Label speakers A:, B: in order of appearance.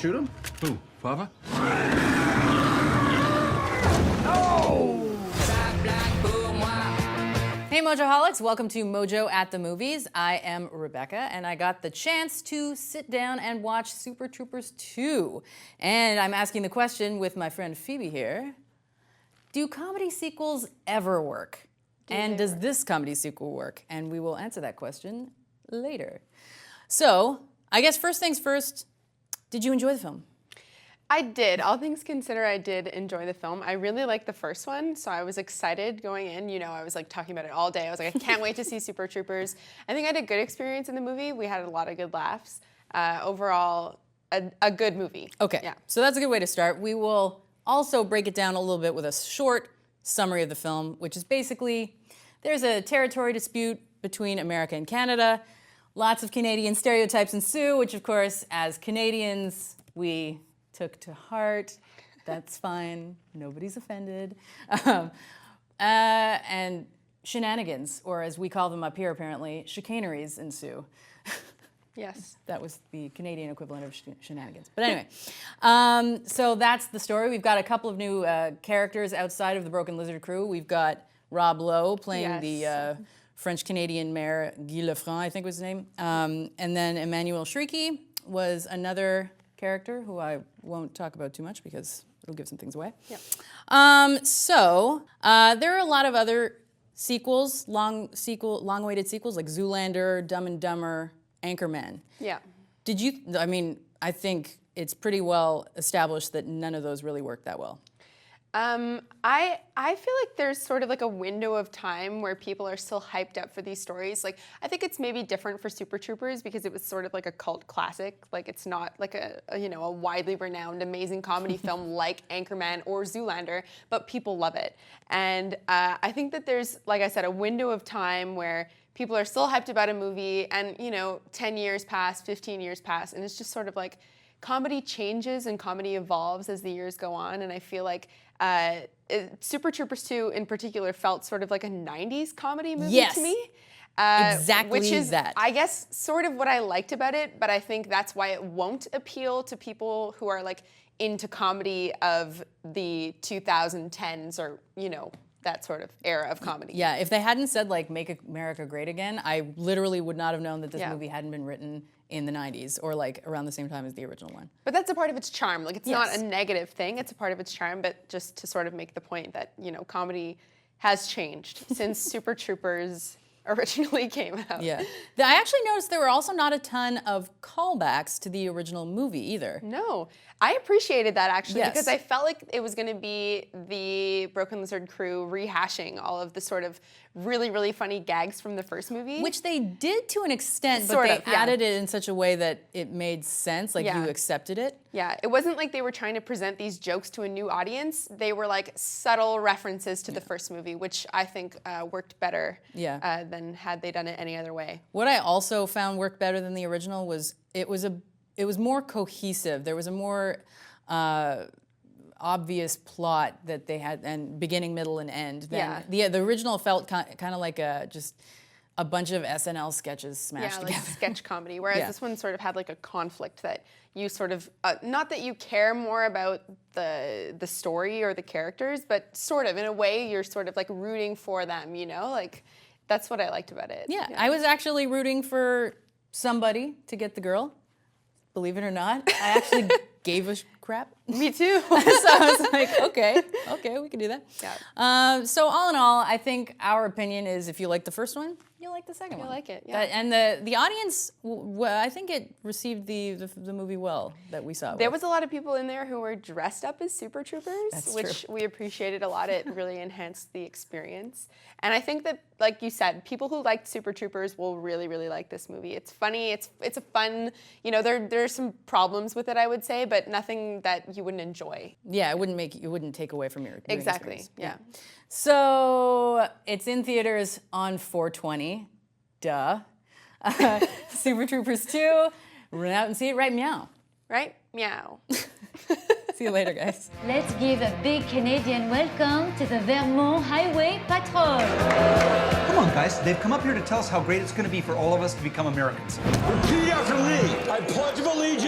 A: shoot him?
B: Who, Papa?
C: Hey Mojoholics, welcome to Mojo at the Movies. I am Rebecca, and I got the chance to sit down and watch Super Troopers 2. And I'm asking the question with my friend Phoebe here. Do comedy sequels ever work? And does this comedy sequel work? And we will answer that question later. So, I guess first things first, did you enjoy the film?
D: I did. All things considered, I did enjoy the film. I really liked the first one, so I was excited going in. You know, I was like talking about it all day. I was like, I can't wait to see Super Troopers. I think I had a good experience in the movie. We had a lot of good laughs. Overall, a good movie.
C: Okay,
D: Yeah.
C: So that's a good way to start. We will also break it down a little bit with a short summary of the film, which is basically, there's a territory dispute between America and Canada. Lots of Canadian stereotypes ensue, which of course, as Canadians, we took to heart. That's fine. Nobody's offended. And shenanigans, or as we call them up here apparently, chicaneries ensue.
D: Yes.
C: That was the Canadian equivalent of shenanigans. But anyway, so that's the story. We've got a couple of new characters outside of the Broken Lizard crew. We've got Rob Lowe playing the French-Canadian mayor, Guy Lefranc, I think was his name. And then Emmanuel Shrieky was another character who I won't talk about too much because it'll give some things away.
D: Yep.
C: There are a lot of other sequels, long-awaited sequels like Zoolander, Dumb and Dumber, Anchorman.
D: Yeah.
C: Did you, I mean, I think it's pretty well established that none of those really worked that well.
D: I feel like there's sort of like a window of time where people are still hyped up for these stories. Like, I think it's maybe different for Super Troopers because it was sort of like a cult classic. Like, it's not like a widely renowned, amazing comedy film like Anchorman or Zoolander, but people love it. And I think that there's, like I said, a window of time where people are still hyped about a movie and, 10 years pass, 15 years pass, and it's just sort of like comedy changes and comedy evolves as the years go on. And I feel like Super Troopers 2 in particular felt sort of like a 90s comedy movie to me.
C: Exactly
D: which is,
C: that.
D: I guess, sort of what I liked about it, but I think that's why it won't appeal to people who are like into comedy of the 2010s or, that sort of era of comedy.
C: Yeah, if they hadn't said like Make America Great Again, I literally would not have known that this movie hadn't been written in the 90s or like around the same time as the original one.
D: But that's a part of its charm. Like, it's not a negative thing, it's a part of its charm, but just to sort of make the point that, comedy has changed since Super Troopers originally came out.
C: Yeah. I actually noticed there were also not a ton of callbacks to the original movie either.
D: No. I appreciated that actually
C: Yes.
D: because I felt like it was going to be the Broken Lizard crew rehashing all of the sort of really, really funny gags from the first movie.
C: Which they did to an extent, but
D: Sort
C: they
D: of, yeah.
C: added it in such a way that it made sense, like you accepted it.
D: Yeah, it wasn't like they were trying to present these jokes to a new audience. They were like subtle references to the first movie, which I think worked better than had they done it any other way.
C: What I also found worked better than the original was it was more cohesive. There was a more obvious plot that they had, and beginning, middle, and end. The original felt kind of like just a bunch of SNL sketches smashed together.
D: Like sketch comedy, whereas this one sort of had like a conflict that you sort of, not that you care more about the story or the characters, but sort of, in a way, you're sort of like rooting for them, Like, that's what I liked about it.
C: Yeah, I was actually rooting for somebody to get the girl. Believe it or not, I actually gave a crap.
D: Me too.
C: So I was like, okay, we can do that.
D: Yeah.
C: So all in all, I think our opinion is if you like the first one, you'll like the second one.
D: You'll like it, yeah.
C: And the audience, I think it received the movie well that we saw.
D: There was a lot of people in there who were dressed up as Super Troopers, which we appreciated a lot. It really enhanced the experience. And I think that, like you said, people who liked Super Troopers will really, really like this movie. It's funny. It's a fun. There are some problems with it, I would say, but nothing that you wouldn't enjoy.
C: Yeah, it wouldn't take away from your
D: Exactly.
C: experience.
D: Yeah.
C: So it's in theaters on 4/20. Duh. Super Troopers 2. Run out and see it. Right, meow.
D: Right? Meow.
C: See you later, guys.
E: Let's give a big Canadian welcome to the Vermont Highway Patrol.
F: Come on, guys. They've come up here to tell us how great it's going to be for all of us to become Americans.
G: Repeat after me. I pledge allegiance